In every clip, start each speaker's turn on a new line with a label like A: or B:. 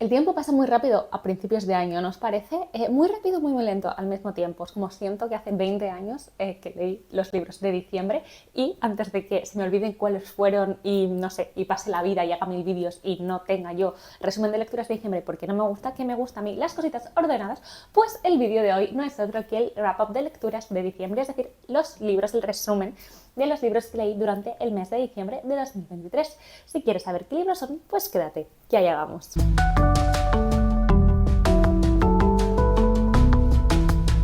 A: El tiempo pasa muy rápido a principios de año, ¿no os parece? Muy rápido, muy lento al mismo tiempo. Es como siento que hace 20 años que leí los libros de diciembre y antes de que se me olviden cuáles fueron y no sé, y pase la vida y haga mil vídeos y no tenga yo resumen de lecturas de diciembre porque no me gusta, que me gusta a mí las cositas ordenadas, pues el vídeo de hoy no es otro que el wrap-up de lecturas de diciembre, es decir, los libros, el resumen de los libros que leí durante el mes de diciembre de 2023. Si quieres saber qué libros son, pues quédate, que allá vamos.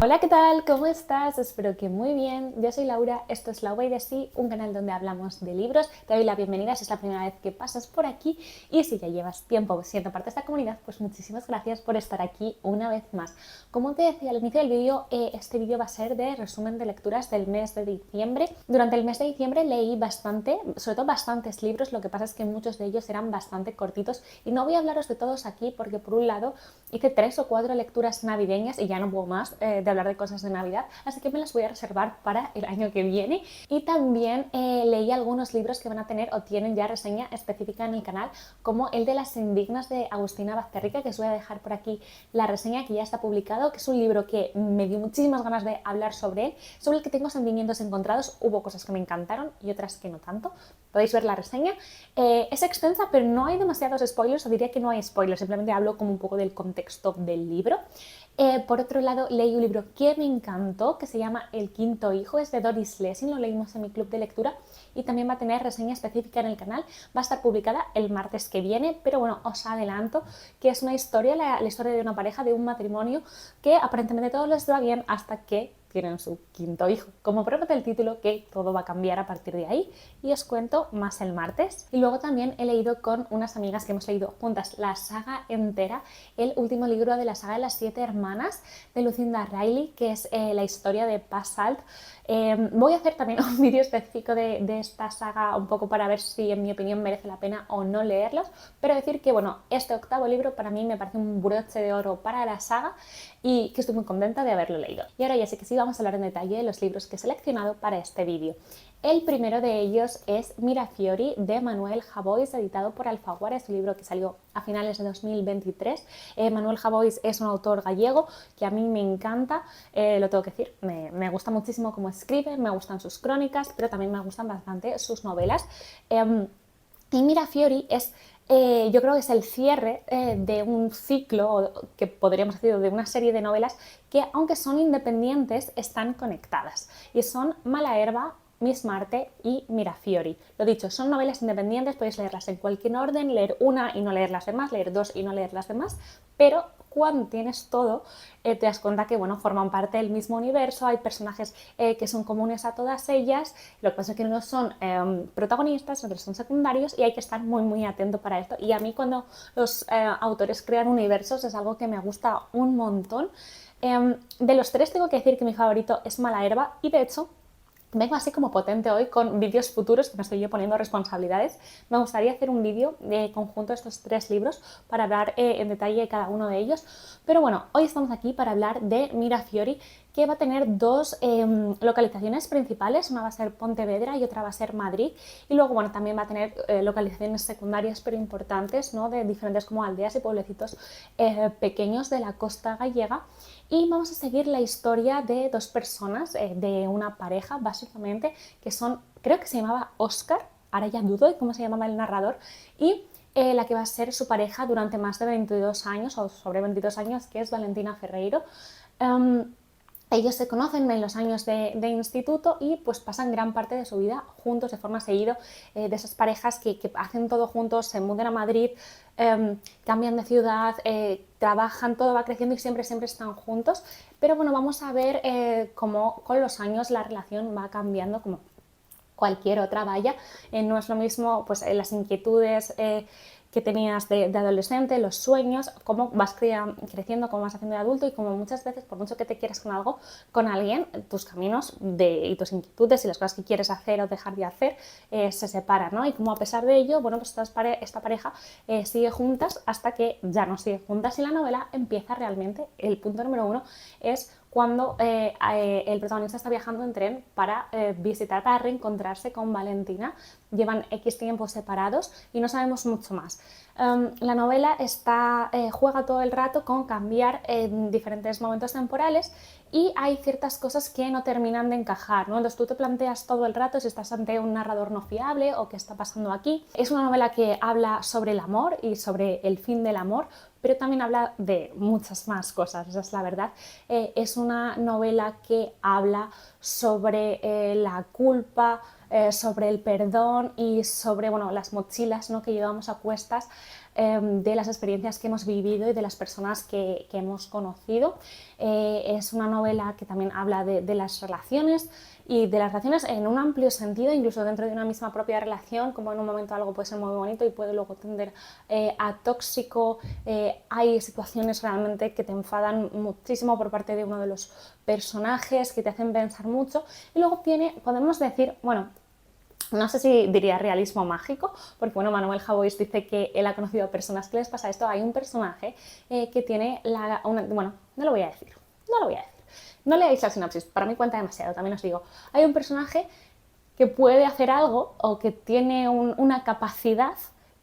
A: Hola, ¿qué tal? ¿Cómo estás? Espero que muy bien. Yo soy Laura, esto es La Way de Sí, un canal donde hablamos de libros. Te doy la bienvenida si es la primera vez que pasas por aquí y si ya llevas tiempo siendo parte de esta comunidad, pues muchísimas gracias por estar aquí una vez más. Como te decía al inicio del vídeo, este vídeo va a ser de resumen de lecturas del mes de diciembre. Durante el mes de diciembre leí bastante, sobre todo bastantes libros, lo que pasa es que muchos de ellos eran bastante cortitos y no voy a hablaros de todos aquí porque por un lado hice 3 o 4 lecturas navideñas y ya no puedo más de hablar de cosas de Navidad, así que me las voy a reservar para el año que viene. Y también leí algunos libros que van a tener o tienen ya reseña específica en el canal, como el de Las Indignas de Agustina Bazterrica, que os voy a dejar por aquí la reseña que ya está publicado, que es un libro que me dio muchísimas ganas de hablar sobre él, sobre el que tengo sentimientos encontrados. Hubo cosas que me encantaron y otras que no tanto. Podéis ver la reseña. Es extensa, pero no hay demasiados spoilers, o diría que no hay spoilers, simplemente hablo como un poco del contexto del libro. Por otro lado, leí un libro que me encantó, que se llama El quinto hijo, es de Doris Lessing, lo leímos en mi club de lectura y también va a tener reseña específica en el canal, va a estar publicada el martes que viene, pero bueno, os adelanto que es una historia, la historia de una pareja, de un matrimonio, que aparentemente todo les va bien hasta que tienen su quinto hijo. Como promete el título, que todo va a cambiar a partir de ahí y os cuento más el martes. Y luego también he leído con unas amigas que hemos leído juntas la saga entera, el último libro de la saga de las 7 hermanas de Lucinda Riley, que es la historia de Paz Salt. Voy a hacer también un vídeo específico de esta saga, un poco para ver si en mi opinión merece la pena o no leerlos, pero decir que bueno, este octavo libro para mí me parece un broche de oro para la saga y que estoy muy contenta de haberlo leído. Y ahora ya sé que sí, vamos a hablar en detalle de los libros que he seleccionado para este vídeo. El primero de ellos es Mirafiori de Manuel Javois, editado por Alfaguara. Es un libro que salió a finales de 2023. Manuel Javois es un autor gallego que a mí me encanta, lo tengo que decir, me gusta muchísimo cómo escribe, me gustan sus crónicas, pero también me gustan bastante sus novelas. Y Mirafiori es, yo creo que es el cierre de un ciclo, que podríamos decir, de una serie de novelas que, aunque son independientes, están conectadas. Y son Mala Herba, Miss Marte y Mirafiori. Lo dicho, son novelas independientes, podéis leerlas en cualquier orden, leer una y no leer las demás, leer dos y no leer las demás, pero cuando tienes todo, te das cuenta que bueno, forman parte del mismo universo, hay personajes que son comunes a todas ellas, lo que pasa es que unos son protagonistas, otros son secundarios y hay que estar muy atento para esto. Y a mí cuando los autores crean universos es algo que me gusta un montón. De los tres tengo que decir que mi favorito es Mala Herba y de hecho vengo así como potente hoy con vídeos futuros que me estoy yo poniendo responsabilidades. Me gustaría hacer un vídeo de conjunto de estos 3 libros para hablar en detalle de cada uno de ellos. Pero bueno, hoy estamos aquí para hablar de Mirafiori, que va a tener 2 localizaciones principales. Una va a ser Pontevedra y otra va a ser Madrid. Y luego, bueno, también va a tener localizaciones secundarias pero importantes, ¿no? De diferentes como aldeas y pueblecitos pequeños de la costa gallega. Y vamos a seguir la historia de 2 personas, de una pareja básicamente, que son, creo que se llamaba Óscar, ahora ya dudo de cómo se llamaba el narrador, y la que va a ser su pareja durante más de 22 años o sobre 22 años, que es Valentina Ferreiro. Ellos se conocen en los años de instituto y pues pasan gran parte de su vida juntos de forma seguida, de esas parejas que hacen todo juntos, se mudan a Madrid, cambian de ciudad, trabajan, todo va creciendo y siempre están juntos. Pero bueno, vamos a ver cómo con los años la relación va cambiando, como cualquier otra, vaya. No es lo mismo pues las inquietudes que tenías de adolescente, los sueños, cómo vas creciendo, cómo vas haciendo de adulto y como muchas veces, por mucho que te quieras con algo, con alguien, tus caminos y tus inquietudes y las cosas que quieres hacer o dejar de hacer se separan, ¿no? Y como a pesar de ello, bueno, pues esta pareja sigue juntas hasta que ya no sigue juntas y la novela empieza realmente, el punto número 1 es cuando el protagonista está viajando en tren para visitar, para reencontrarse con Valentina llevan X tiempo separados y no sabemos mucho más. La novela juega todo el rato con cambiar en diferentes momentos temporales y hay ciertas cosas que no terminan de encajar, ¿no? Entonces tú te planteas todo el rato si estás ante un narrador no fiable o qué está pasando aquí. Es una novela que habla sobre el amor y sobre el fin del amor, pero también habla de muchas más cosas, esa es la verdad. Es una novela que habla sobre la culpa, sobre el perdón y sobre las mochilas, ¿no?, que llevamos a cuestas de las experiencias que hemos vivido y de las personas que hemos conocido. Es una novela que también habla de las relaciones y de las relaciones en un amplio sentido, incluso dentro de una misma propia relación, como en un momento algo puede ser muy bonito y puede luego tender a tóxico. Hay situaciones realmente que te enfadan muchísimo por parte de uno de los personajes, que te hacen pensar mucho, y luego podemos decir, no sé si diría realismo mágico, porque Manuel Javois dice que él ha conocido a personas que les pasa esto. Hay un personaje que tiene no lo voy a decir, no leáis la sinopsis, para mí cuenta demasiado, también os digo. Hay un personaje que puede hacer algo o que tiene una capacidad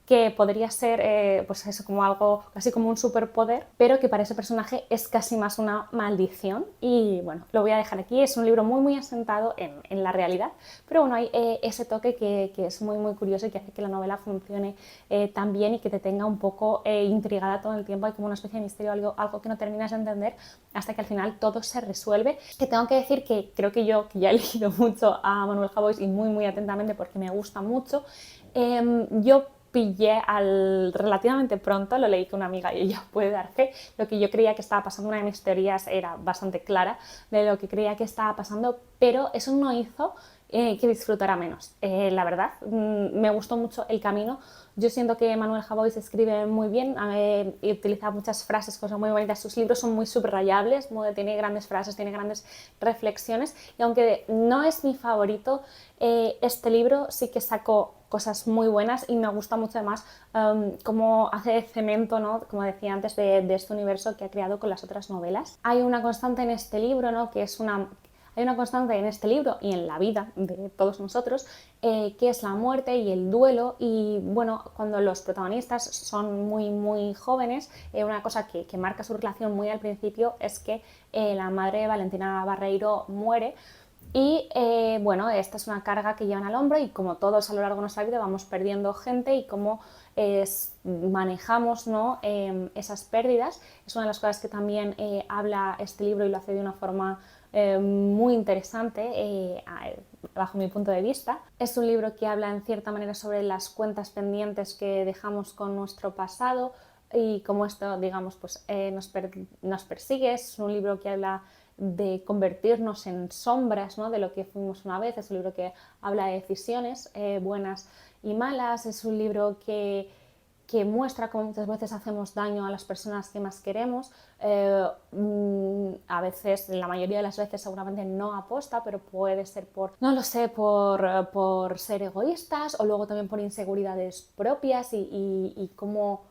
A: que podría ser pues eso, como algo casi como un superpoder, pero que para ese personaje es casi más una maldición. Y lo voy a dejar aquí. Es un libro muy muy asentado en la realidad, pero hay ese toque que es muy muy curioso y que hace que la novela funcione tan bien y que te tenga un poco intrigada todo el tiempo. Hay como una especie de misterio, algo que no terminas de entender hasta que al final todo se resuelve. Que tengo que decir que creo que yo, que ya he leído mucho a Manuel Javois y muy muy atentamente porque me gusta mucho, yo pillé relativamente pronto, lo leí con una amiga y ella puede dar fe, lo que yo creía que estaba pasando. Una de mis teorías era bastante clara de lo que creía que estaba pasando, pero eso no hizo que disfrutara menos. La verdad, me gustó mucho el camino. Yo siento que Manuel Javois escribe muy bien y utiliza muchas frases, cosas muy bonitas. Sus libros son muy subrayables, tiene grandes frases, tiene grandes reflexiones, y aunque no es mi favorito, este libro sí que sacó cosas muy buenas y me gusta mucho además cómo hace cemento, ¿no?, como decía antes, de este universo que ha creado con las otras novelas. Hay una constante en este libro, ¿no?, hay una constante en este libro y en la vida de todos nosotros, que es la muerte y el duelo. Y cuando los protagonistas son muy muy jóvenes, una cosa que marca su relación muy al principio es que la madre de Valentina Barreiro muere. Y esta es una carga que llevan al hombro, y como todos a lo largo de nuestra vida vamos perdiendo gente, y cómo manejamos, ¿no?, esas pérdidas. Es una de las cosas que también habla este libro, y lo hace de una forma muy interesante bajo mi punto de vista. Es un libro que habla en cierta manera sobre las cuentas pendientes que dejamos con nuestro pasado y cómo esto, digamos, pues, nos persigue. Es un libro que habla de convertirnos en sombras, ¿no?, de lo que fuimos una vez. Es un libro que habla de decisiones buenas y malas. Es un libro que muestra cómo muchas veces hacemos daño a las personas que más queremos. A veces, la mayoría de las veces seguramente no aposta, pero puede ser por ser egoístas, o luego también por inseguridades propias y cómo...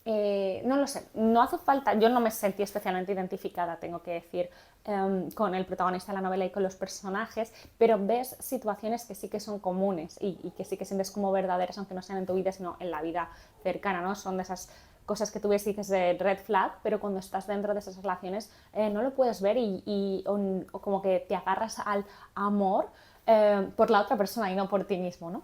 A: no lo sé, no hace falta, yo no me sentí especialmente identificada, tengo que decir, con el protagonista de la novela y con los personajes, pero ves situaciones que sí que son comunes y que sí que sientes como verdaderas, aunque no sean en tu vida, sino en la vida cercana, ¿no? Son de esas cosas que tú ves y dices de red flag, pero cuando estás dentro de esas relaciones no lo puedes ver, o como que te agarras al amor por la otra persona y no por ti mismo, ¿no?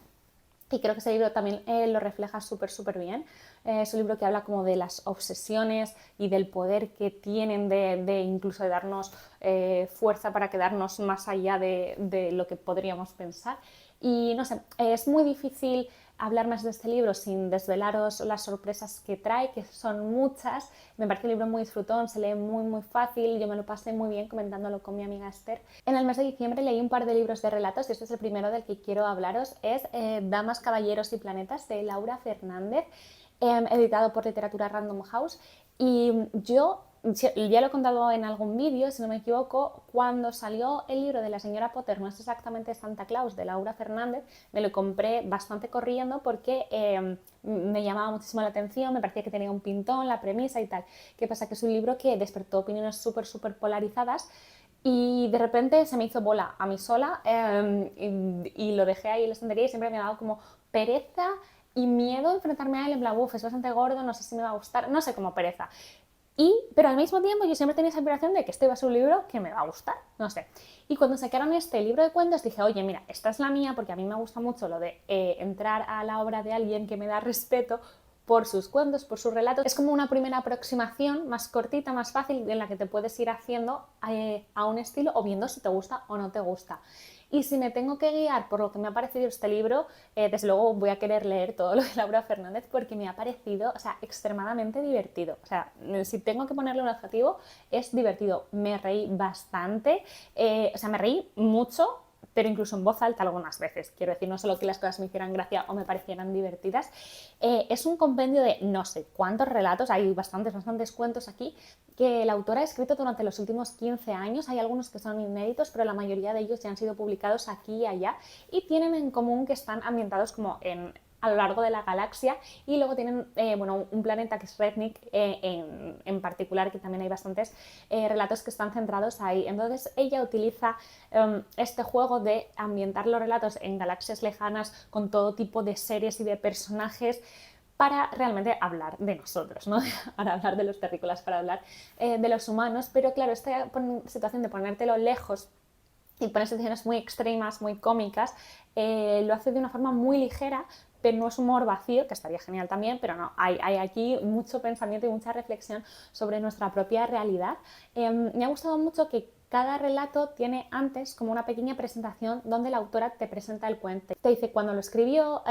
A: Y creo que ese libro también lo refleja súper bien. Es un libro que habla como de las obsesiones y del poder que tienen de incluso de darnos fuerza para quedarnos más allá de lo que podríamos pensar. Y no sé, es muy difícil hablar más de este libro sin desvelaros las sorpresas que trae, que son muchas. Me parece un libro muy disfrutón, se lee muy muy fácil. Yo me lo pasé muy bien comentándolo con mi amiga Esther. En el mes de diciembre leí un par de libros de relatos, y este es el primero del que quiero hablaros. Es Damas, Caballeros y Planetas, de Laura Fernández, editado por Literatura Random House. Y yo ya lo he contado en algún vídeo, si no me equivoco, cuando salió el libro de La señora Potter no es exactamente Santa Claus, de Laura Fernández, me lo compré bastante corriendo porque me llamaba muchísimo la atención, me parecía que tenía un pintón, la premisa y tal. ¿Qué pasa? Que es un libro que despertó opiniones súper polarizadas, y de repente se me hizo bola a mí sola, y lo dejé ahí en la estantería, y siempre me ha dado como pereza y miedo a enfrentarme a él, en plan, uff, es bastante gordo, no sé si me va a gustar, no sé, como pereza. Pero al mismo tiempo yo siempre tenía esa vibración de que este va a ser un libro que me va a gustar, no sé. Y cuando sacaron este libro de cuentos dije, oye, mira, esta es la mía, porque a mí me gusta mucho lo de entrar a la obra de alguien que me da respeto por sus cuentos, por sus relatos. Es como una primera aproximación más cortita, más fácil, en la que te puedes ir haciendo a un estilo o viendo si te gusta o no te gusta. Y si me tengo que guiar por lo que me ha parecido este libro, desde luego voy a querer leer todo lo de Laura Fernández porque me ha parecido, o sea, extremadamente divertido. O sea, si tengo que ponerle un adjetivo, es divertido. Me reí bastante, o sea, me reí mucho, pero incluso en voz alta algunas veces. Quiero decir, no solo que las cosas me hicieran gracia o me parecieran divertidas. Es un compendio de no sé cuántos relatos, hay bastantes cuentos aquí, que la autora ha escrito durante los últimos 15 años. Hay algunos que son inéditos, pero la mayoría de ellos ya han sido publicados aquí y allá y tienen en común que están ambientados como a lo largo de la galaxia y luego tienen un planeta que es Rednick en particular, que también hay bastantes relatos que están centrados ahí. Entonces ella utiliza este juego de ambientar los relatos en galaxias lejanas con todo tipo de seres y de personajes para realmente hablar de nosotros, ¿no? Para hablar de los terrícolas, para hablar de los humanos, pero claro, esta situación de ponértelo lejos y poner situaciones muy extremas, muy cómicas, lo hace de una forma muy ligera, pero no es humor vacío, que estaría genial también, pero no, hay aquí mucho pensamiento y mucha reflexión sobre nuestra propia realidad. Me ha gustado mucho que cada relato tiene antes como una pequeña presentación donde la autora te presenta el cuento. Te dice cuándo lo escribió,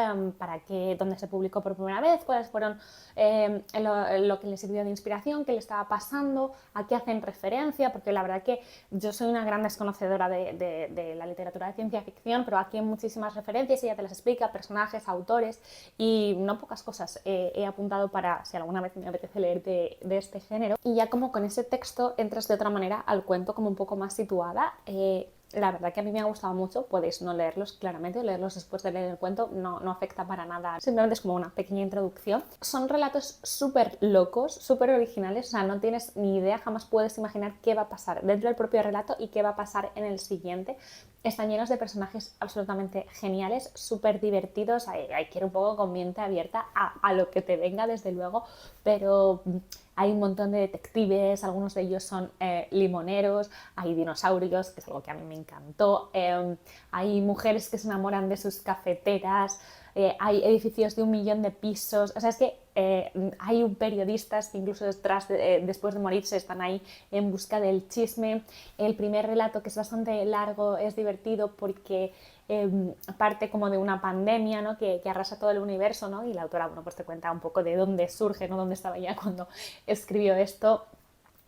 A: dónde se publicó por primera vez, cuáles fueron lo que le sirvió de inspiración, qué le estaba pasando, a qué hacen referencia, porque la verdad que yo soy una gran desconocedora de la literatura de ciencia ficción, pero aquí hay muchísimas referencias, ella te las explica, personajes, autores y no pocas cosas he apuntado para si alguna vez me apetece leer de este género. Y ya como con ese texto entras de otra manera al cuento como un poco más situada. La verdad que a mí me ha gustado mucho, podéis no leerlos claramente, leerlos después de leer el cuento no afecta para nada, simplemente es como una pequeña introducción. Son relatos súper locos, súper originales, o sea, no tienes ni idea, jamás puedes imaginar qué va a pasar dentro del propio relato y qué va a pasar en el siguiente. Están llenos de personajes absolutamente geniales, súper divertidos, hay que ir un poco con mente abierta a lo que te venga, desde luego, pero hay un montón de detectives, algunos de ellos son limoneros, hay dinosaurios, que es algo que a mí me encantó, hay mujeres que se enamoran de sus cafeteras, hay edificios de 1 millón de pisos, o sea, es que hay periodistas que incluso después de morirse están ahí en busca del chisme. El primer relato, que es bastante largo, es divertido porque parte como de una pandemia, ¿no? que arrasa todo el universo, ¿no? Y la autora pues te cuenta un poco de dónde surge, ¿no? Dónde estaba ella cuando escribió esto,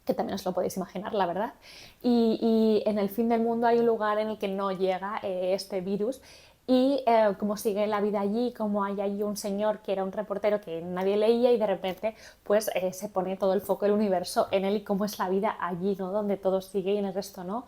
A: que también os lo podéis imaginar, la verdad. Y en el fin del mundo hay un lugar en el que no llega este virus y cómo sigue la vida allí, como hay allí un señor que era un reportero que nadie leía y de repente pues se pone todo el foco del universo en él y cómo es la vida allí, ¿no? Donde todo sigue y en el resto no.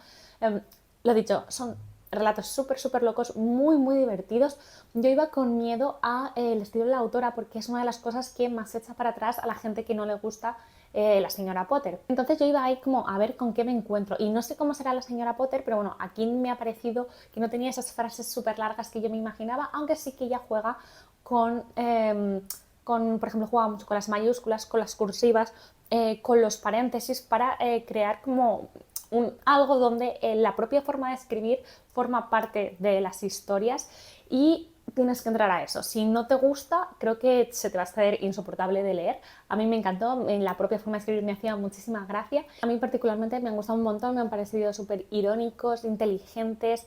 A: Lo dicho, son relatos súper locos, muy divertidos. Yo iba con miedo al estilo de la autora porque es una de las cosas que más echa para atrás a la gente que no le gusta la señora Potter. Entonces yo iba ahí como a ver con qué me encuentro y no sé cómo será la señora Potter, pero bueno, aquí me ha parecido que no tenía esas frases súper largas que yo me imaginaba, aunque sí que ella juega por ejemplo, juega mucho con las mayúsculas, con las cursivas, con los paréntesis para crear como algo donde la propia forma de escribir forma parte de las historias y tienes que entrar a eso. Si no te gusta, creo que se te va a hacer insoportable de leer. A mí me encantó, en la propia forma de escribir me hacía muchísima gracia. A mí particularmente me han gustado un montón, me han parecido súper irónicos, inteligentes,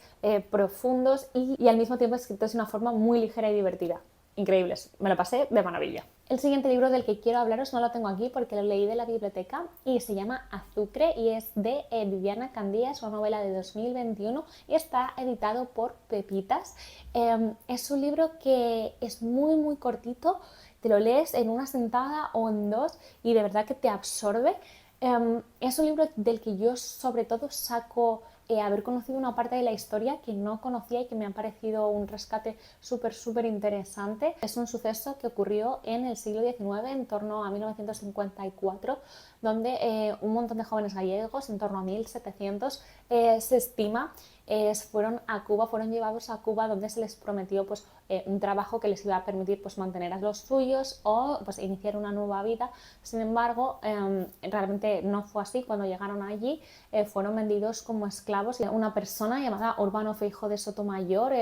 A: profundos y al mismo tiempo escritos de una forma muy ligera y divertida. Increíbles, me lo pasé de maravilla. El siguiente libro del que quiero hablaros no lo tengo aquí porque lo leí de la biblioteca y se llama Azucre y es de Viviana Candía, es una novela de 2021 y está editado por Pepitas. Es un libro que es muy cortito, te lo lees en una sentada o en dos y de verdad que te absorbe. Es un libro del que yo sobre todo saco haber conocido una parte de la historia que no conocía y que me ha parecido un rescate súper interesante. Es un suceso que ocurrió en el siglo XIX, en torno a 1954, donde un montón de jóvenes gallegos, en torno a 1700, se estima, fueron a Cuba, fueron llevados a Cuba, donde se les prometió pues un trabajo que les iba a permitir pues mantener a los suyos o pues iniciar una nueva vida. Sin embargo, realmente no fue así. Cuando llegaron allí fueron vendidos como esclavos. Una persona llamada Urbano Feijóo de Sotomayor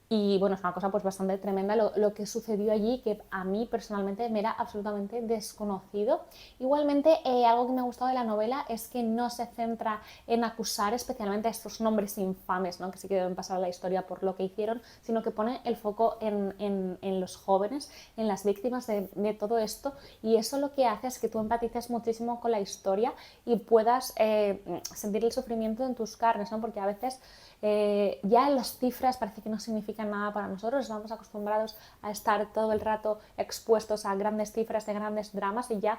A: y bueno, es una cosa pues bastante tremenda lo que sucedió allí, que a mí personalmente me era absolutamente desconocido. Igualmente, algo que me ha gustado de la novela es que no se centra en acusar especialmente a estos nombres infames, ¿no? Que sí que deben pasar a la historia por lo que hicieron, sino que pone el foco en los jóvenes, en las víctimas de todo esto, y eso lo que hace es que tú empatices muchísimo con la historia y puedas sentir el sufrimiento en tus carnes, ¿no? Porque a veces ya las cifras parece que no significan nada para nosotros, estamos acostumbrados a estar todo el rato expuestos a grandes cifras de grandes dramas y ya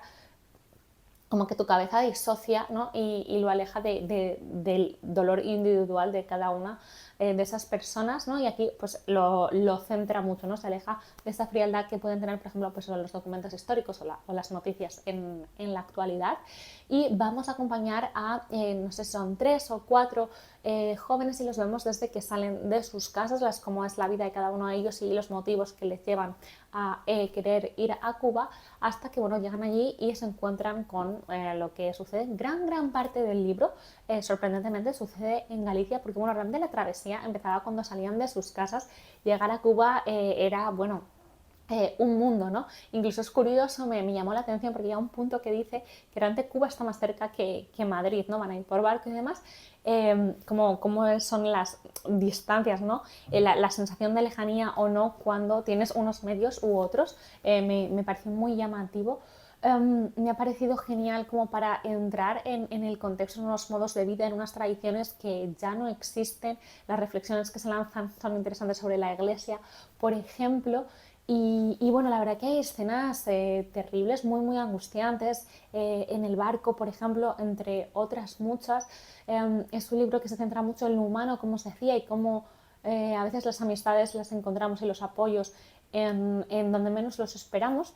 A: como que tu cabeza disocia, ¿no? y lo aleja del dolor individual de cada una de esas personas, ¿no? Y aquí pues lo centra mucho, ¿no? Se aleja de esta frialdad que pueden tener, por ejemplo, pues, los documentos históricos o las noticias en la actualidad. Y vamos a acompañar a, no sé, son 3 o 4 jóvenes y los vemos desde que salen de sus casas, cómo es la vida de cada uno de ellos y los motivos que les llevan a querer ir a Cuba, hasta que bueno, llegan allí y se encuentran con lo que sucede. Gran parte del libro, sorprendentemente, sucede en Galicia, porque bueno, realmente la travesía empezaba cuando salían de sus casas. Llegar a Cuba era, bueno, un mundo, ¿no? Incluso es curioso, me llamó la atención porque llega un punto que dice que realmente Cuba está más cerca que Madrid, ¿no? Van a ir por barco y demás. Cómo son las distancias, ¿no? La sensación de lejanía o no cuando tienes unos medios u otros, me pareció muy llamativo. Me ha parecido genial como para entrar en el contexto, en unos modos de vida, en unas tradiciones que ya no existen. Las reflexiones que se lanzan son interesantes sobre la Iglesia, por ejemplo. Y bueno, la verdad que hay escenas terribles, muy angustiantes, en el barco, por ejemplo, entre otras muchas. Es un libro que se centra mucho en lo humano, como os decía, y cómo a veces las amistades las encontramos y los apoyos en donde menos los esperamos.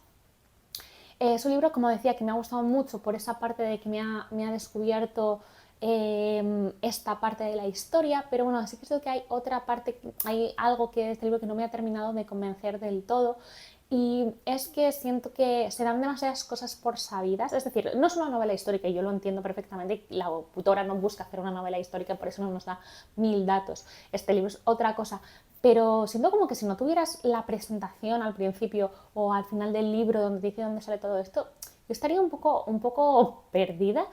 A: Es un libro, como decía, que me ha gustado mucho por esa parte de que me ha descubierto esta parte de la historia, pero bueno, sí que creo que hay otra parte, hay algo que este libro que no me ha terminado de convencer del todo, y es que siento que se dan demasiadas cosas por sabidas. Es decir, no es una novela histórica y yo lo entiendo perfectamente, la autora no busca hacer una novela histórica, por eso no nos da 1000 datos. Este libro es otra cosa, pero siento como que si no tuvieras la presentación al principio o al final del libro donde te dice dónde sale todo esto, yo estaría un poco perdida,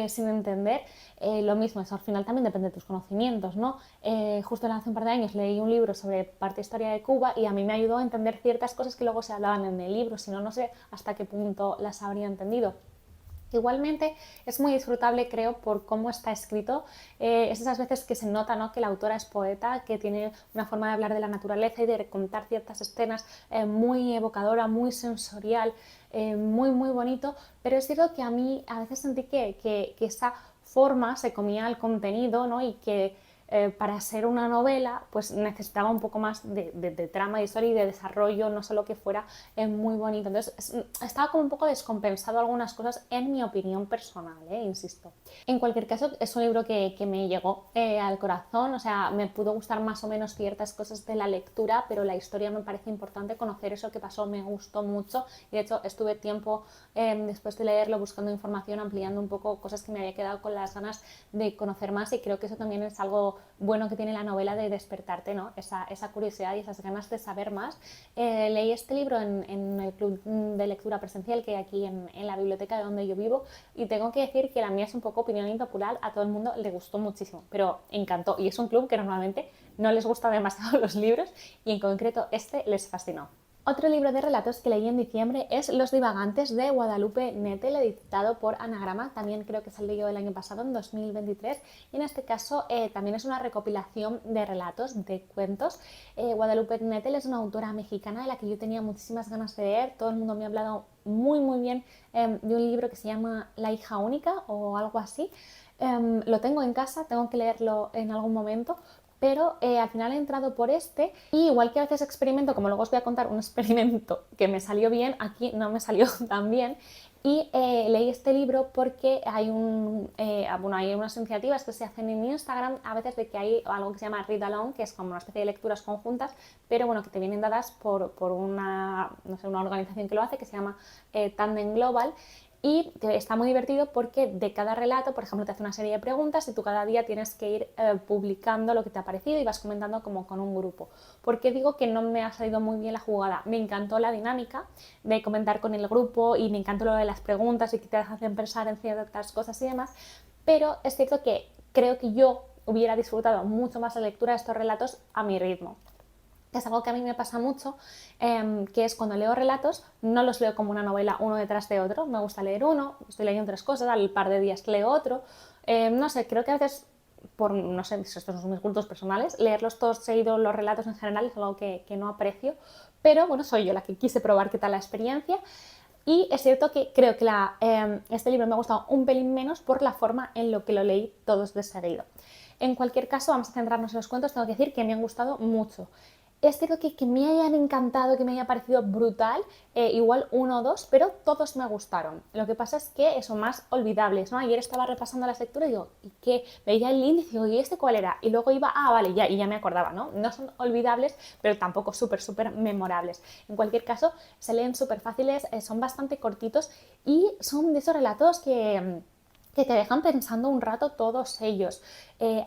A: sin entender. Lo mismo, eso al final también depende de tus conocimientos, ¿no? Justo hace un par de años leí un libro sobre parte historia de Cuba y a mí me ayudó a entender ciertas cosas que luego se hablaban en el libro, si no, no sé hasta qué punto las habría entendido. Igualmente es muy disfrutable, creo, por cómo está escrito. Es esas veces que se nota, ¿no?, que la autora es poeta, que tiene una forma de hablar de la naturaleza y de contar ciertas escenas muy evocadora, muy sensorial, muy bonito, pero es cierto que a mí a veces sentí que esa forma se comía el contenido, ¿no? Y que para ser una novela pues necesitaba un poco más de trama, de historia y de desarrollo, no solo que fuera muy bonito. Entonces estaba como un poco descompensado algunas cosas, en mi opinión personal, insisto. En cualquier caso, es un libro que me llegó al corazón, o sea, me pudo gustar más o menos ciertas cosas de la lectura, pero la historia me parece importante, conocer eso que pasó me gustó mucho, y de hecho estuve tiempo después de leerlo buscando información, ampliando un poco cosas que me había quedado con las ganas de conocer más, y creo que eso también es algo bueno que tiene la novela, de despertarte, ¿no?, esa curiosidad y esas ganas de saber más. Leí este libro en el club de lectura presencial que hay aquí en la biblioteca de donde yo vivo, y tengo que decir que la mía es un poco opinión impopular, a todo el mundo le gustó muchísimo, pero encantó, y es un club que normalmente no les gusta demasiado los libros, y en concreto este les fascinó. Otro libro de relatos que leí en diciembre es Los divagantes, de Guadalupe Nettel, editado por Anagrama. También creo que salió el año pasado, en 2023, y en este caso también es una recopilación de relatos, de cuentos. Guadalupe Nettel es una autora mexicana de la que yo tenía muchísimas ganas de leer. Todo el mundo me ha hablado muy bien de un libro que se llama La hija única o algo así. Lo tengo en casa, tengo que leerlo en algún momento, pero al final he entrado por este, y igual que a veces experimento, como luego os voy a contar un experimento que me salió bien, aquí no me salió tan bien, Y leí este libro porque hay unas iniciativas que se hacen en Instagram a veces de que hay algo que se llama Read Along, que es como una especie de lecturas conjuntas, pero bueno, que te vienen dadas por una, no sé, una organización que lo hace, que se llama Tandem Global. Y está muy divertido porque de cada relato, por ejemplo, te hace una serie de preguntas y tú cada día tienes que ir publicando lo que te ha parecido y vas comentando como con un grupo. ¿Por qué digo que no me ha salido muy bien la jugada? Me encantó la dinámica de comentar con el grupo y me encantó lo de las preguntas y que te hacen pensar en ciertas cosas y demás, pero es cierto que creo que yo hubiera disfrutado mucho más la lectura de estos relatos a mi ritmo. Es algo que a mí me pasa mucho, que es cuando leo relatos, no los leo como una novela uno detrás de otro, me gusta leer uno, estoy leyendo tres cosas, al par de días leo otro, no sé, creo que a veces, por, no sé, estos son mis gustos personales, leerlos todos seguidos, los relatos en general, es algo que no aprecio, pero bueno, soy yo la que quise probar qué tal la experiencia. Y es cierto que creo que este libro me ha gustado un pelín menos por la forma en lo que lo leí todos de seguido. En cualquier caso, vamos a centrarnos en los cuentos, tengo que decir que me han gustado mucho. Es cierto que me hayan encantado, que me haya parecido brutal, igual uno o dos, pero todos me gustaron. Lo que pasa es que son más olvidables, ¿no? Ayer estaba repasando las lecturas y digo, ¿y qué? Veía el índice y digo, ¿y este cuál era? Y luego iba, vale, ya, y ya me acordaba, ¿no? No son olvidables, pero tampoco súper memorables. En cualquier caso, se leen súper fáciles, son bastante cortitos y son de esos relatos que te dejan pensando un rato todos ellos.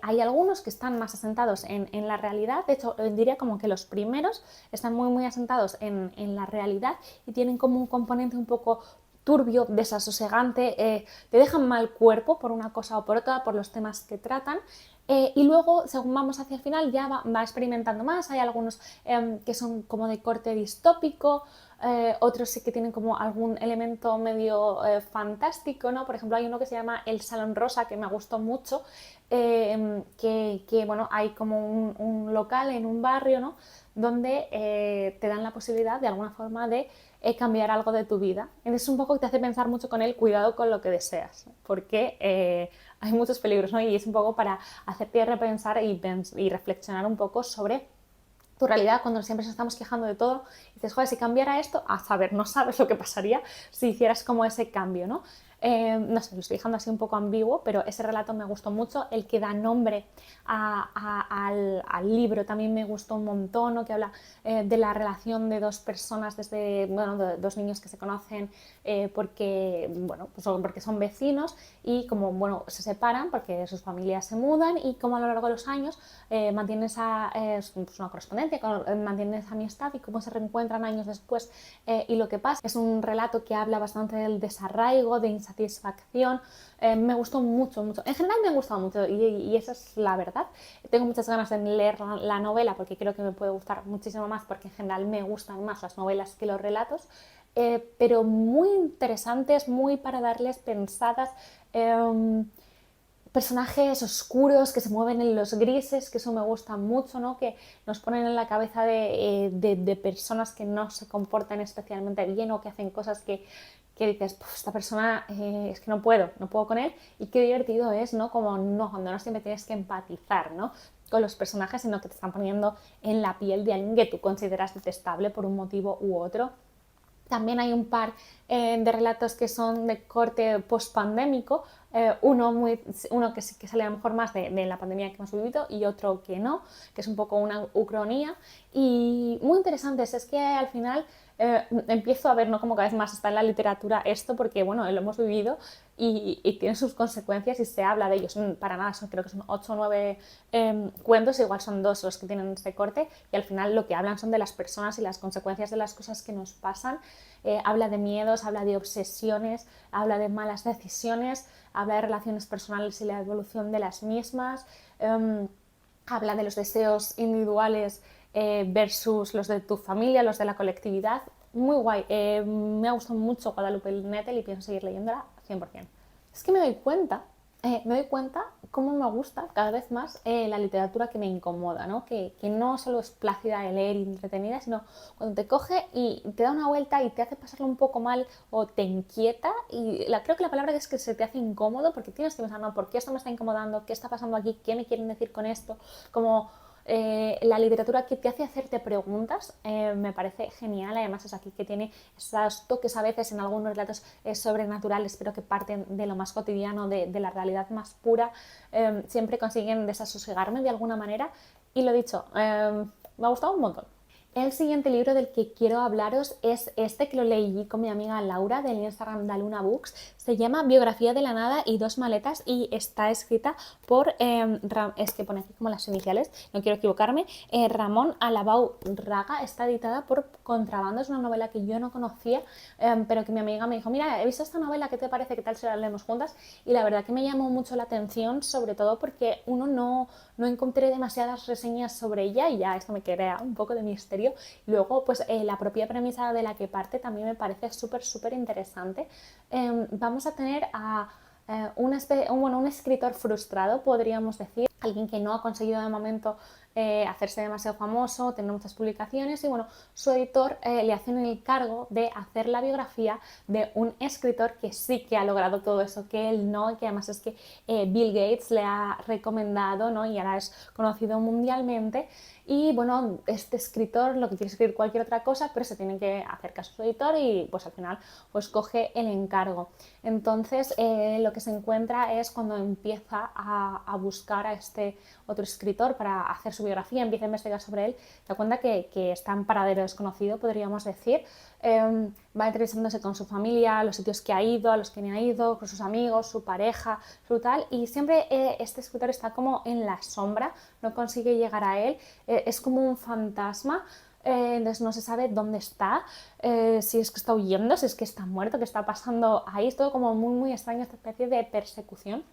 A: Hay algunos que están más asentados en la realidad, de hecho diría como que los primeros están muy asentados en la realidad y tienen como un componente un poco turbio, desasosegante, te dejan mal cuerpo por una cosa o por otra, por los temas que tratan. Y luego, según vamos hacia el final, ya va experimentando más. Hay algunos que son como de corte distópico, otros sí que tienen como algún elemento medio fantástico, ¿no? Por ejemplo, hay uno que se llama El Salón Rosa, que me gustó mucho, bueno, hay como un local en un barrio, ¿no? Donde te dan la posibilidad de alguna forma de cambiar algo de tu vida. Entonces un poco te hace pensar mucho con él, cuidado con lo que deseas, porque hay muchos peligros, ¿no? Y es un poco para hacerte repensar y reflexionar un poco sobre tu realidad cuando siempre nos estamos quejando de todo. Y dices, joder, si cambiara esto, a saber, no sabes lo que pasaría si hicieras como ese cambio, ¿no? No sé, lo estoy dejando así un poco ambiguo, pero ese relato me gustó mucho. El que da nombre al libro también me gustó un montón, ¿no? Que habla de la relación de dos personas, bueno, de dos niños que se conocen porque son vecinos y como, bueno, se separan porque sus familias se mudan y como a lo largo de los años mantienen una correspondencia, mantienen esa amistad y cómo se reencuentran años después. Y lo que pasa es un relato que habla bastante del desarraigo, de insatisfacción. Me gustó mucho. En general me ha gustado mucho y esa es la verdad. Tengo muchas ganas de leer la novela porque creo que me puede gustar muchísimo más porque en general me gustan más las novelas que los relatos. Pero muy interesantes, muy para darles pensadas. Personajes oscuros que se mueven en los grises, que eso me gusta mucho, ¿no? Que nos ponen en la cabeza de personas que no se comportan especialmente bien o que hacen cosas que dices, esta persona es que no puedo con él, y qué divertido es, ¿no? Como cuando no siempre tienes que empatizar, ¿no? Con los personajes, sino que te están poniendo en la piel de alguien que tú consideras detestable por un motivo u otro. También hay un par de relatos que son de corte post-pandémico, uno que sale a lo mejor más de la pandemia que hemos vivido y otro que no, que es un poco una ucronía y muy interesantes. Es que al final empiezo a ver, ¿no? Como cada vez más está en la literatura esto, porque bueno, lo hemos vivido y tiene sus consecuencias y se habla de ellos. Para nada, creo que son 8 o 9 cuentos, igual son 2 los que tienen este corte y al final lo que hablan son de las personas y las consecuencias de las cosas que nos pasan. Habla de miedos, habla de obsesiones, habla de malas decisiones, habla de relaciones personales y la evolución de las mismas, habla de los deseos individuales versus los de tu familia, los de la colectividad. Muy guay. Me ha gustado mucho Guadalupe Nettel y pienso seguir leyéndola 100%. Es que me doy cuenta cómo me gusta cada vez más la literatura que me incomoda, ¿no? Que no solo es plácida de leer y entretenida, sino cuando te coge y te da una vuelta y te hace pasarlo un poco mal o te inquieta. Y creo que la palabra es que se te hace incómodo porque tienes que pensar, no, ¿por qué esto me está incomodando? ¿Qué está pasando aquí? ¿Qué me quieren decir con esto? Como la literatura que te hace hacerte preguntas me parece genial. Además es aquí que tiene esos toques a veces en algunos relatos sobrenaturales, pero que parten de lo más cotidiano, de la realidad más pura. Siempre consiguen desasosigarme de alguna manera y lo dicho, me ha gustado un montón. El siguiente libro del que quiero hablaros es este, que lo leí con mi amiga Laura del Instagram de Luna Books. Se llama Biografía de la nada y dos maletas y está escrita por, es que pone aquí como las iniciales, no quiero equivocarme, Ramón Alabau Raga. Está editada por Contrabando, es una novela que yo no conocía, pero que mi amiga me dijo, mira, he visto esta novela, ¿qué te parece? ¿Qué tal si la leemos juntas? Y la verdad que me llamó mucho la atención, sobre todo porque no encontré demasiadas reseñas sobre ella y ya esto me crea un poco de misterio. Luego, pues la propia premisa de la que parte también me parece súper interesante. Vamos a tener a un escritor frustrado, podríamos decir, alguien que no ha conseguido de momento hacerse demasiado famoso, tener muchas publicaciones y bueno, su editor le hace el encargo de hacer la biografía de un escritor que sí que ha logrado todo eso que él no, y que además es que Bill Gates le ha recomendado, ¿no? Y ahora es conocido mundialmente. Y bueno, este escritor lo que quiere escribir cualquier otra cosa, pero se tiene que hacer caso a su editor y pues al final pues coge el encargo. Entonces lo que se encuentra es cuando empieza a buscar a este otro escritor para hacer su biografía, empieza a investigar sobre él, se da cuenta que está en paradero desconocido, podríamos decir. Va entrevistándose con su familia, los sitios que ha ido, a los que no ha ido, con sus amigos, su pareja, su tal, y siempre este escritor está como en la sombra, no consigue llegar a él, es como un fantasma. Entonces no se sabe dónde está, si es que está huyendo, si es que está muerto, qué está pasando ahí. Es todo como muy extraño, esta especie de persecución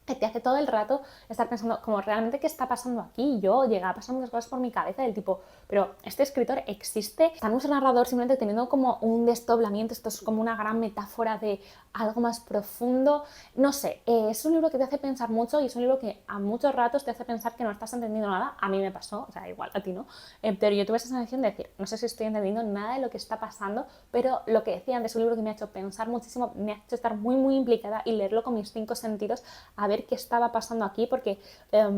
A: que te hace todo el rato estar pensando como realmente qué está pasando aquí. Yo llegaba a pasar muchas cosas por mi cabeza del tipo, pero este escritor existe, está nuestro narrador simplemente teniendo como un desdoblamiento, esto es como una gran metáfora de algo más profundo, no sé, es un libro que te hace pensar mucho y es un libro que a muchos ratos te hace pensar que no estás entendiendo nada. A mí me pasó, o sea, igual a ti no, pero yo tuve esa sensación de decir, no sé si estoy entendiendo nada de lo que está pasando, pero lo que decía antes, un libro que me ha hecho pensar muchísimo, me ha hecho estar muy implicada y leerlo con mis 5 sentidos a ver qué estaba pasando aquí, porque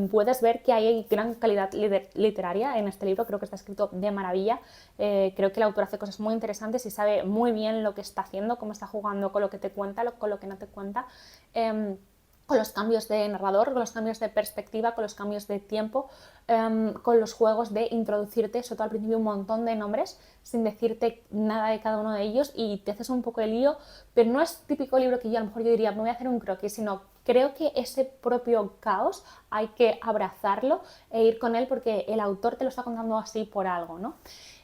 A: puedes ver que hay gran calidad literaria en este libro. Creo que está escrito de maravilla, creo que el autor hace cosas muy interesantes y sabe muy bien lo que está haciendo, cómo está jugando con lo que te cuenta, con lo que no te cuenta, con los cambios de narrador, con los cambios de perspectiva, con los cambios de tiempo, con los juegos de introducirte, sobre todo al principio, un montón de nombres sin decirte nada de cada uno de ellos y te haces un poco de lío, pero no es típico libro que yo a lo mejor yo diría, me voy a hacer un croquis, sino creo que ese propio caos hay que abrazarlo e ir con él porque el autor te lo está contando así por algo, ¿no?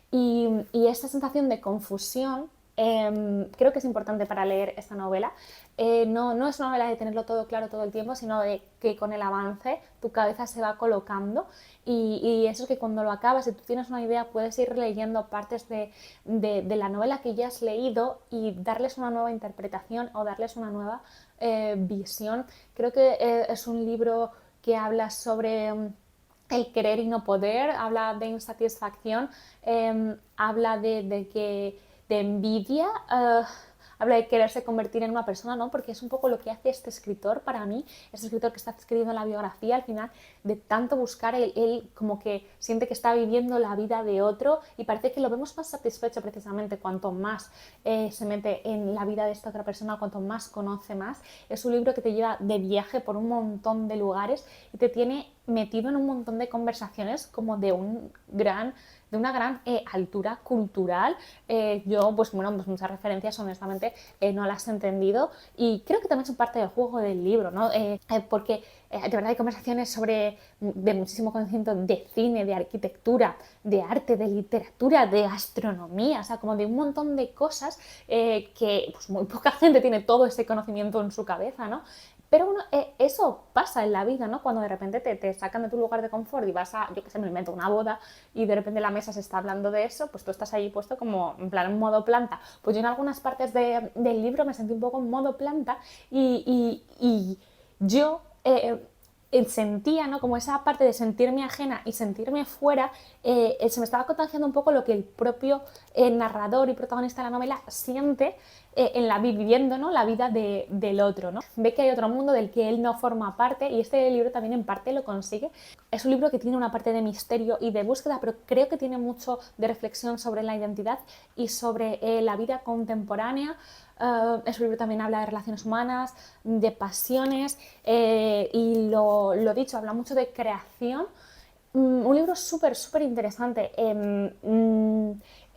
A: Y esa sensación de confusión creo que es importante para leer esta novela. No es una novela de tenerlo todo claro todo el tiempo, sino de que con el avance tu cabeza se va colocando y eso es que cuando lo acabas y tú tienes una idea puedes ir leyendo partes de la novela que ya has leído y darles una nueva interpretación o darles una nueva visión. Creo que es un libro que habla sobre el querer y no poder, habla de insatisfacción, habla de envidia, habla de quererse convertir en una persona, ¿no? Porque es un poco lo que hace este escritor para mí, este escritor que está escribiendo la biografía, al final de tanto buscar, él como que siente que está viviendo la vida de otro y parece que lo vemos más satisfecho precisamente cuanto más se mete en la vida de esta otra persona, cuanto más conoce más. Es un libro que te lleva de viaje por un montón de lugares y te tiene metido en un montón de conversaciones como de una gran altura cultural. Yo, pues bueno, pues muchas referencias honestamente no las he entendido y creo que también son parte del juego del libro, ¿no? Porque de verdad hay conversaciones de muchísimo conocimiento de cine, de arquitectura, de arte, de literatura, de astronomía, o sea, como de un montón de cosas que pues muy poca gente tiene todo ese conocimiento en su cabeza, ¿no? Pero bueno, eso pasa en la vida, ¿no? Cuando de repente te sacan de tu lugar de confort y vas a, yo qué sé, me invento una boda y de repente la mesa se está hablando de eso, pues tú estás ahí puesto como en plan en modo planta. Pues yo en algunas partes del libro me sentí un poco en modo planta y yo sentía, ¿no? Como esa parte de sentirme ajena y sentirme fuera, se me estaba contagiando un poco lo que el propio narrador y protagonista de la novela siente viviendo, ¿no? La vida del otro, ¿no? Ve que hay otro mundo del que él no forma parte y este libro también en parte lo consigue. Es un libro que tiene una parte de misterio y de búsqueda, pero creo que tiene mucho de reflexión sobre la identidad y sobre la vida contemporánea. Es un libro que también habla de relaciones humanas, de pasiones y lo dicho, habla mucho de creación. Un libro súper, súper interesante.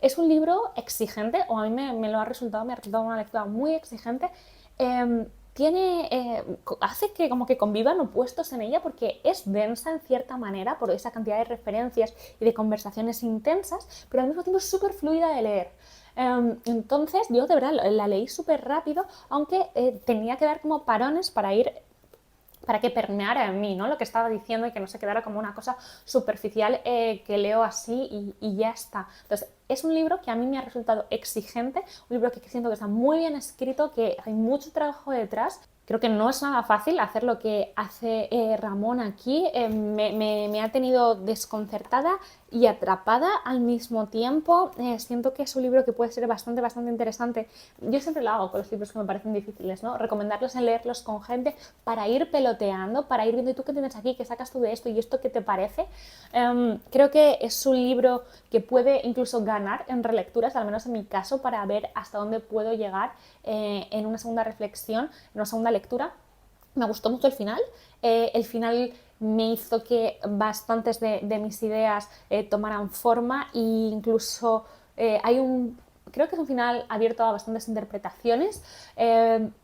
A: Es un libro exigente, o a mí me ha resultado una lectura muy exigente. Hace que como que convivan opuestos en ella porque es densa en cierta manera por esa cantidad de referencias y de conversaciones intensas, pero al mismo tiempo es súper fluida de leer. Entonces yo de verdad la leí súper rápido, aunque tenía que dar como parones para que permeara en mí, ¿no? Lo que estaba diciendo y que no se quedara como una cosa superficial que leo así y ya está. Entonces, es un libro que a mí me ha resultado exigente, un libro que siento que está muy bien escrito, que hay mucho trabajo detrás. Creo que no es nada fácil hacer lo que hace Ramón aquí. Me ha tenido desconcertada y atrapada al mismo tiempo. Siento que es un libro que puede ser bastante, bastante interesante. Yo siempre lo hago con los libros que me parecen difíciles, ¿no? Recomendarlos en leerlos con gente para ir peloteando, para ir viendo, ¿y tú qué tienes aquí? ¿Qué sacas tú de esto? ¿Y esto qué te parece? Creo que es un libro que puede incluso ganar en relecturas, al menos en mi caso, para ver hasta dónde puedo llegar en una segunda reflexión, en una segunda lectura. Me gustó mucho el final. El final me hizo que bastantes de mis ideas tomaran forma e incluso creo que es un final abierto a bastantes interpretaciones.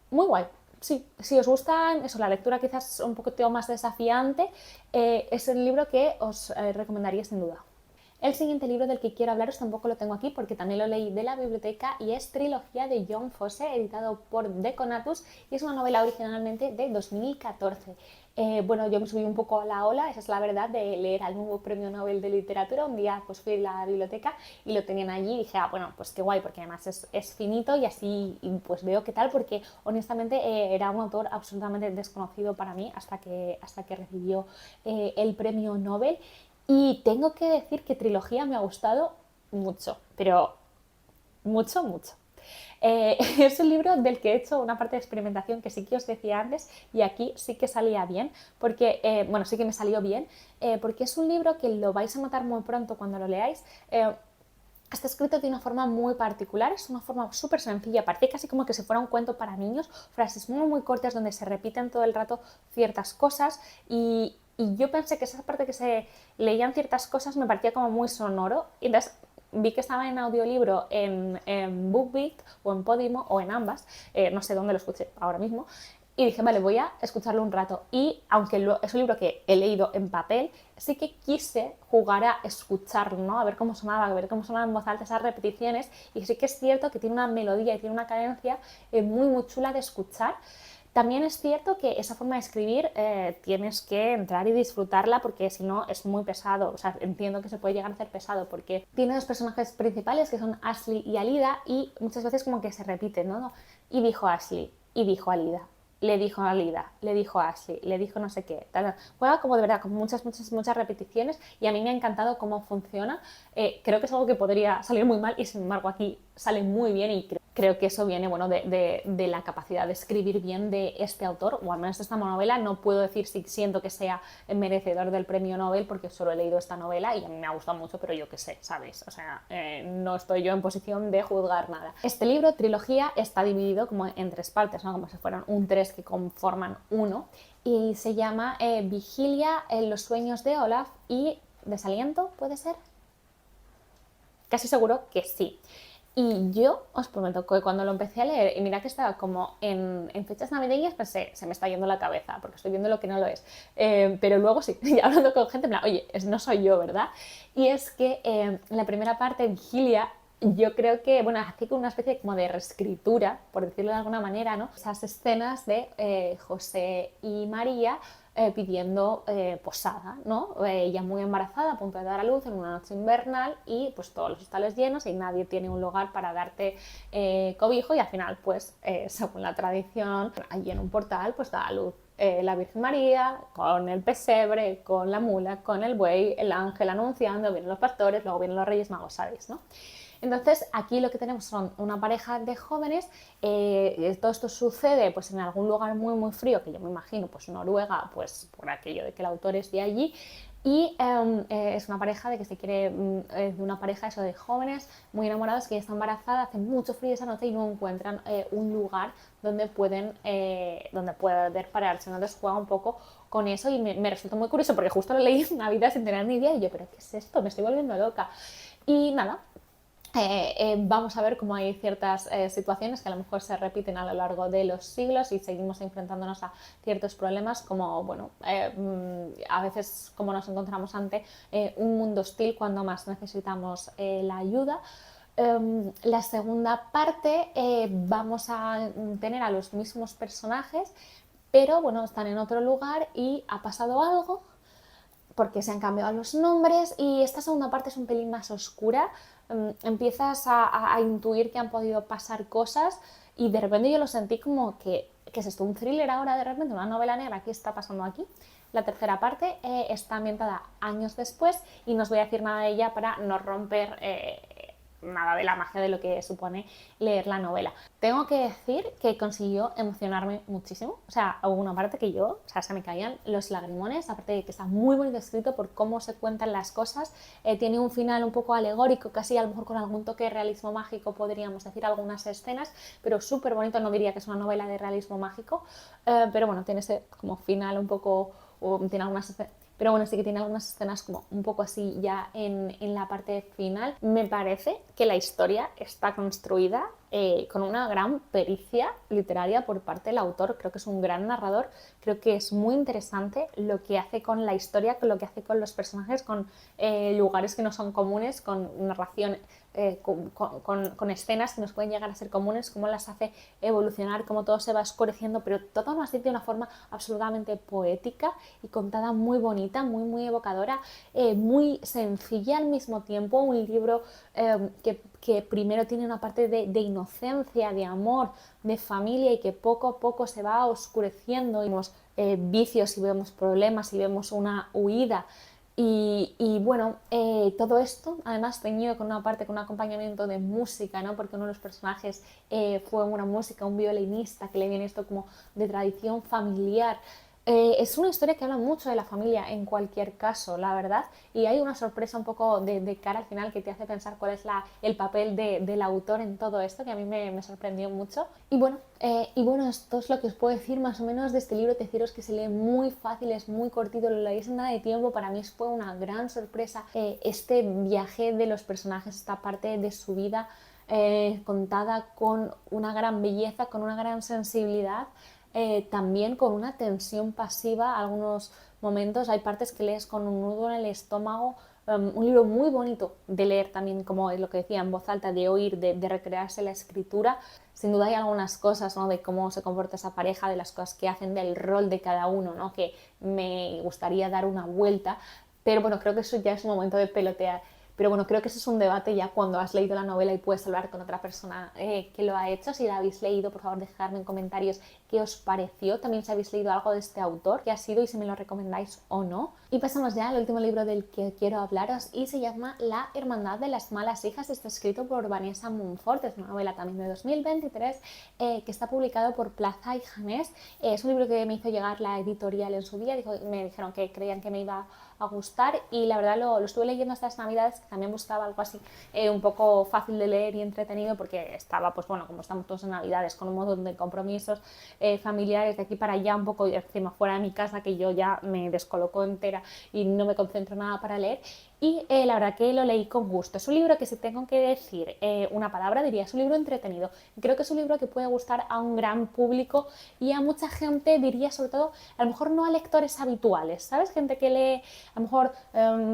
A: Muy guay. Sí, si os gusta eso, la lectura quizás un poquito más desafiante, es el libro que os recomendaría sin duda. El siguiente libro del que quiero hablaros tampoco lo tengo aquí porque también lo leí de la biblioteca y es Trilogía de John Fosse, editado por Deconatus y es una novela originalmente de 2014. Bueno, yo me subí un poco a la ola, esa es la verdad, de leer al nuevo premio Nobel de literatura. Un día pues fui a la biblioteca y lo tenían allí y dije, bueno, pues qué guay, porque además es finito y así pues veo qué tal, porque honestamente era un autor absolutamente desconocido para mí hasta que recibió el premio Nobel. Y tengo que decir que Trilogía me ha gustado mucho, pero mucho, mucho. Es un libro del que he hecho una parte de experimentación que sí que os decía antes y aquí sí que salía bien, porque, bueno, sí que me salió bien, porque es un libro que lo vais a notar muy pronto cuando lo leáis. Está escrito de una forma muy particular, es una forma súper sencilla, parece casi como que si fuera un cuento para niños, frases muy muy cortas donde se repiten todo el rato ciertas cosas y yo pensé que esa parte que se leían ciertas cosas me parecía como muy sonoro y entonces vi que estaba en audiolibro en BookBeat o en Podimo o en ambas, no sé dónde lo escuché ahora mismo, y dije, vale, voy a escucharlo un rato. Y aunque es un libro que he leído en papel, sí que quise jugar a escucharlo, ¿no? A ver cómo sonaba, a ver cómo sonaban en voz alta esas repeticiones. Y sí que es cierto que tiene una melodía y tiene una cadencia muy, muy chula de escuchar. También es cierto que esa forma de escribir tienes que entrar y disfrutarla porque si no es muy pesado. O sea, entiendo que se puede llegar a hacer pesado porque tiene dos personajes principales que son Ashley y Alida y muchas veces como que se repiten, ¿no? Y dijo Ashley, y dijo Alida, le dijo a Alida, le dijo a Ashley, le dijo no sé qué. Juega como de verdad con muchas, muchas, muchas repeticiones y a mí me ha encantado cómo funciona. Creo que es algo que podría salir muy mal y sin embargo aquí sale muy bien y creo que eso viene bueno, de la capacidad de escribir bien de este autor, o al menos de esta novela. No puedo decir si siento que sea merecedor del premio Nobel porque solo he leído esta novela y a mí me ha gustado mucho, pero yo qué sé, ¿sabes? O sea, no estoy yo en posición de juzgar nada. Este libro, Trilogía, está dividido como en tres partes, ¿no? Como si fueran un tres que conforman uno, y se llama Vigilia en los sueños de Olaf y Desaliento, ¿puede ser? Casi seguro que sí. Y yo os prometo que cuando lo empecé a leer, y mira que estaba como en fechas navideñas, pensé, se me está yendo la cabeza, porque estoy viendo lo que no lo es. Pero luego sí, y hablando con gente, en plan, oye, no soy yo, ¿verdad? Y es que en la primera parte, Vigilia, yo creo que, bueno, hace como una especie como de reescritura, por decirlo de alguna manera, ¿no? Esas escenas de José y María pidiendo posada, ¿no? Ella muy embarazada, a punto de dar a luz en una noche invernal y pues todos los hostales llenos y nadie tiene un lugar para darte cobijo y al final pues según la tradición allí en un portal pues da a luz la Virgen María, con el pesebre, con la mula, con el buey, el ángel anunciando, vienen los pastores, luego vienen los Reyes Magos, ¿sabéis, no? Entonces aquí lo que tenemos son una pareja de jóvenes, todo esto sucede pues en algún lugar muy frío, que yo me imagino pues Noruega, pues por aquello de que el autor es de allí, y es una pareja de que se quiere, de una pareja eso de jóvenes muy enamorados que ya está embarazada, hace mucho frío esa noche y no encuentran un lugar donde donde poder pararse. Entonces juega un poco con eso y me resulta muy curioso porque justo lo leí en Navidad sin tener ni idea y yo, pero ¿qué es esto? Me estoy volviendo loca. Y nada, vamos a ver cómo hay ciertas situaciones que a lo mejor se repiten a lo largo de los siglos y seguimos enfrentándonos a ciertos problemas como, bueno, a veces como nos encontramos ante un mundo hostil cuando más necesitamos la ayuda. La segunda parte vamos a tener a los mismos personajes, pero bueno, están en otro lugar y ha pasado algo porque se han cambiado los nombres y esta segunda parte es un pelín más oscura. Empiezas a intuir que han podido pasar cosas y de repente yo lo sentí como que es esto, un thriller ahora de repente, una novela negra, ¿qué está pasando aquí? La tercera parte está ambientada años después y no os voy a decir nada de ella para no romper nada de la magia de lo que supone leer la novela. Tengo que decir que consiguió emocionarme muchísimo, o sea, hubo una parte que yo, o sea, se me caían los lagrimones, aparte de que está muy bonito escrito por cómo se cuentan las cosas, tiene un final un poco alegórico, casi a lo mejor con algún toque de realismo mágico, podríamos decir algunas escenas, pero súper bonito, no diría que es una novela de realismo mágico, pero bueno, tiene ese como final un poco, tiene algunas pero bueno, sí que tiene algunas escenas como un poco así ya en la parte final. Me parece que la historia está construida con una gran pericia literaria por parte del autor. Creo que es un gran narrador, creo que es muy interesante lo que hace con la historia, con lo que hace con los personajes, con lugares que no son comunes, con narración, con escenas que nos pueden llegar a ser comunes, cómo las hace evolucionar, cómo todo se va oscureciendo, pero todo aún así de una forma absolutamente poética y contada muy bonita, muy evocadora, muy sencilla al mismo tiempo, un libro que primero tiene una parte de inocencia, de amor, de familia y que poco a poco se va oscureciendo y vemos vicios y vemos problemas y vemos una huida. Y bueno, todo esto además teñido con una parte, con un acompañamiento de música, ¿no? Porque uno de los personajes fue una música, un violinista, que le viene esto como de tradición familiar. Es una historia que habla mucho de la familia en cualquier caso, la verdad, y hay una sorpresa un poco de cara al final que te hace pensar cuál es el papel del autor en todo esto, que a mí me sorprendió mucho. Y bueno, esto es lo que os puedo decir más o menos de este libro. Deciros que se lee muy fácil, es muy cortito, lo leéis en nada de tiempo. Para mí fue una gran sorpresa este viaje de los personajes, esta parte de su vida contada con una gran belleza, con una gran sensibilidad. También con una tensión pasiva, algunos momentos hay partes que lees con un nudo en el estómago, un libro muy bonito de leer también, como es lo que decía, en voz alta, de oír, de recrearse la escritura. Sin duda hay algunas cosas, ¿no? De cómo se comporta esa pareja, de las cosas que hacen, del rol de cada uno, ¿no? Que me gustaría dar una vuelta, pero bueno, creo que eso ya es un momento de pelotear. Pero bueno, creo que ese es un debate ya cuando has leído la novela y puedes hablar con otra persona que lo ha hecho. Si la habéis leído, por favor, dejadme en comentarios qué os pareció. También si habéis leído algo de este autor, qué ha sido y si me lo recomendáis o no. Y pasamos ya al último libro del que quiero hablaros y se llama La Hermandad de las Malas Hijas. Está escrito por Vanessa Monfort, es una novela también de 2023 que está publicado por Plaza y Janés. Es un libro que me hizo llegar la editorial en su día. Me dijeron que creían que me iba a gustar y la verdad lo estuve leyendo estas navidades, que también buscaba algo así un poco fácil de leer y entretenido porque estaba, pues bueno, como estamos todos en navidades con un montón de compromisos familiares de aquí para allá, un poco encima fuera de mi casa, que yo ya me descoloco entera y no me concentro nada para leer. Y la verdad que lo leí con gusto. Es un libro que, si tengo que decir una palabra, diría es un libro entretenido. Creo que es un libro que puede gustar a un gran público y a mucha gente, diría sobre todo, a lo mejor no a lectores habituales, ¿sabes? Gente que lee a lo mejor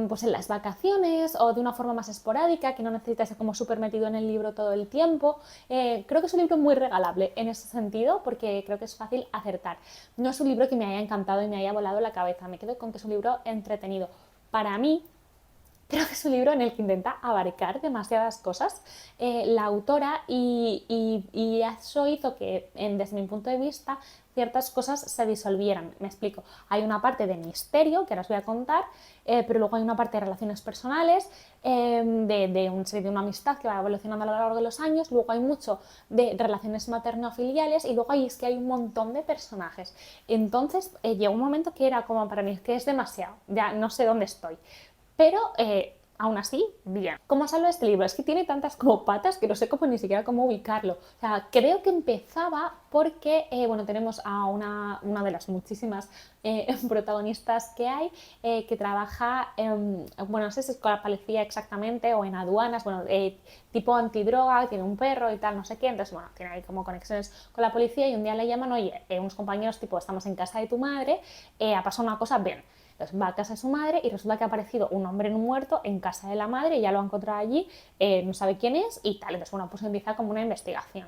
A: pues en las vacaciones o de una forma más esporádica, que no necesita ser como súper metido en el libro todo el tiempo. Creo que es un libro muy regalable en ese sentido porque creo que es fácil acertar. No es un libro que me haya encantado y me haya volado la cabeza. Me quedo con que es un libro entretenido. Para mí, Creo que es un libro en el que intenta abarcar demasiadas cosas la autora y eso hizo que, desde mi punto de vista, ciertas cosas se disolvieran. Me explico. Hay una parte de misterio, que ahora os voy a contar, pero luego hay una parte de relaciones personales, de una amistad que va evolucionando a lo largo de los años, luego hay mucho de relaciones materno-filiales y luego es que hay un montón de personajes. Entonces llegó un momento que era como para mí, que es demasiado, ya no sé dónde estoy. Pero aún así, bien. ¿Cómo os hablo de este libro? Es que tiene tantas como patas que no sé cómo ni siquiera cómo ubicarlo. O sea, creo que empezaba porque, bueno, tenemos a una de las muchísimas protagonistas que hay, que trabaja, bueno, no sé si es con la policía exactamente o en aduanas, bueno, tipo antidroga, tiene un perro y tal, no sé qué, entonces, bueno, tiene ahí como conexiones con la policía y un día le llaman, oye, unos compañeros tipo, estamos en casa de tu madre, ha pasado una cosa, ven. Entonces va a casa de su madre y resulta que ha aparecido un hombre no muerto en casa de la madre, ya lo ha encontrado allí, no sabe quién es y tal. Entonces, bueno, pues empieza como una investigación.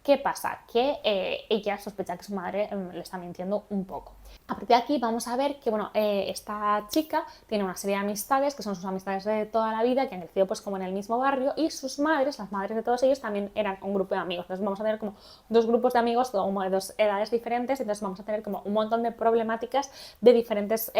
A: ¿Qué pasa? Que ella sospecha que su madre le está mintiendo un poco. A partir de aquí vamos a ver que, bueno, esta chica tiene una serie de amistades que son sus amistades de toda la vida, que han crecido pues como en el mismo barrio, y sus madres, las madres de todos ellos, también eran un grupo de amigos. Entonces vamos a tener como dos grupos de amigos, como de dos edades diferentes, entonces vamos a tener como un montón de problemáticas de diferentes,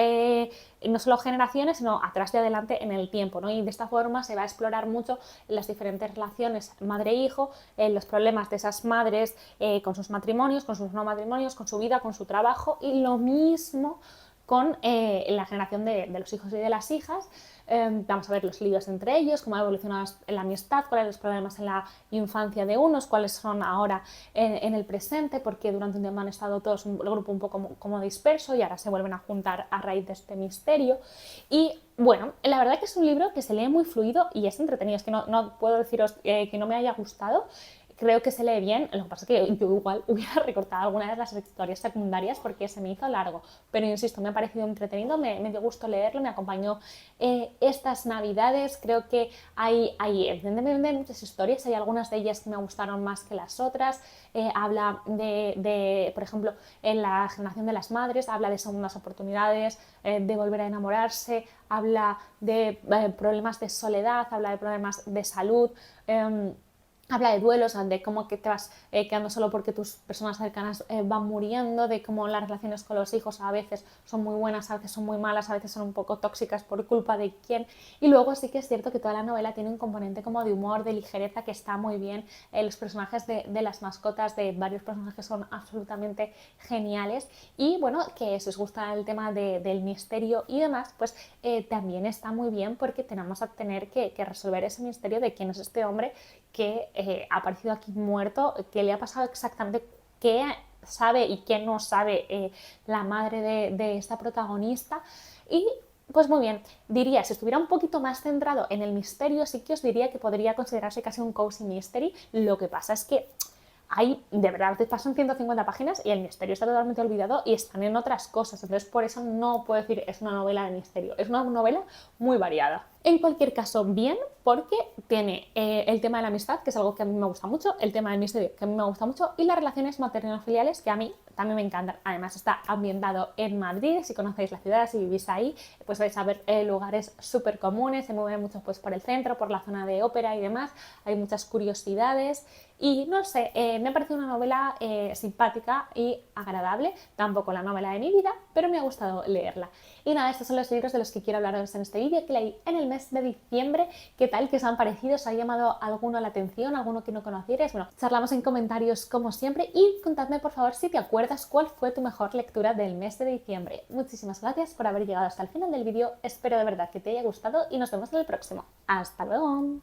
A: no solo generaciones, sino atrás y adelante en el tiempo, ¿no? Y de esta forma se va a explorar mucho las diferentes relaciones madre-hijo, los problemas de esas madres con sus matrimonios, con sus no matrimonios, con su vida, con su trabajo, y lo mismo con la generación de los hijos y de las hijas. Vamos a ver los líos entre ellos, cómo ha evolucionado la amistad, cuáles son los problemas en la infancia de unos, cuáles son ahora en el presente, porque durante un tiempo han estado todos el grupo un poco como disperso y ahora se vuelven a juntar a raíz de este misterio. Y bueno, la verdad que es un libro que se lee muy fluido y es entretenido, es que no puedo deciros que no me haya gustado. Creo que se lee bien, lo que pasa es que yo igual hubiera recortado algunas de las historias secundarias porque se me hizo largo, pero insisto, me ha parecido entretenido, me dio gusto leerlo, me acompañó estas navidades. Creo que hay evidentemente muchas historias, hay algunas de ellas que me gustaron más que las otras. Habla por ejemplo, en la generación de las madres, habla de segundas oportunidades, de volver a enamorarse, habla de problemas de soledad, habla de problemas de salud, habla de duelos, de cómo que te vas quedando solo porque tus personas cercanas van muriendo, de cómo las relaciones con los hijos a veces son muy buenas, a veces son muy malas, a veces son un poco tóxicas por culpa de quién. Y luego sí que es cierto que toda la novela tiene un componente como de humor, de ligereza, que está muy bien. Los personajes de las mascotas, de varios personajes, son absolutamente geniales. Y bueno, que si os gusta el tema del misterio y demás, pues también está muy bien porque tenemos a tener que resolver ese misterio de quién es este hombre que ha aparecido aquí muerto, qué le ha pasado exactamente, qué sabe y qué no sabe la madre de esta protagonista. Y pues muy bien, diría, si estuviera un poquito más centrado en el misterio, sí que os diría que podría considerarse casi un cozy mystery. Lo que pasa es que de verdad, te pasan 150 páginas y el misterio está totalmente olvidado y están en otras cosas. Entonces, por eso no puedo decir es una novela de misterio. Es una novela muy variada. En cualquier caso, bien, porque tiene el tema de la amistad, que es algo que a mí me gusta mucho, el tema del misterio, que a mí me gusta mucho, y las relaciones materno-filiales, que a mí también me encantan. Además, está ambientado en Madrid. Si conocéis la ciudad, si vivís ahí, pues vais a ver lugares súper comunes. Se mueve mucho pues, por el centro, por la zona de ópera y demás. Hay muchas curiosidades. Y no sé, me parece una novela simpática y agradable. Tampoco la novela de mi vida, pero me ha gustado leerla. Y nada, estos son los libros de los que quiero hablaros en este vídeo, que leí en el mes de diciembre. ¿Qué tal? ¿Qué os han parecido? ¿Os ha llamado alguno la atención? ¿Alguno que no conocierais? Bueno, charlamos en comentarios como siempre y contadme por favor si te acuerdas cuál fue tu mejor lectura del mes de diciembre. Muchísimas gracias por haber llegado hasta el final del vídeo. Espero de verdad que te haya gustado y nos vemos en el próximo. ¡Hasta luego!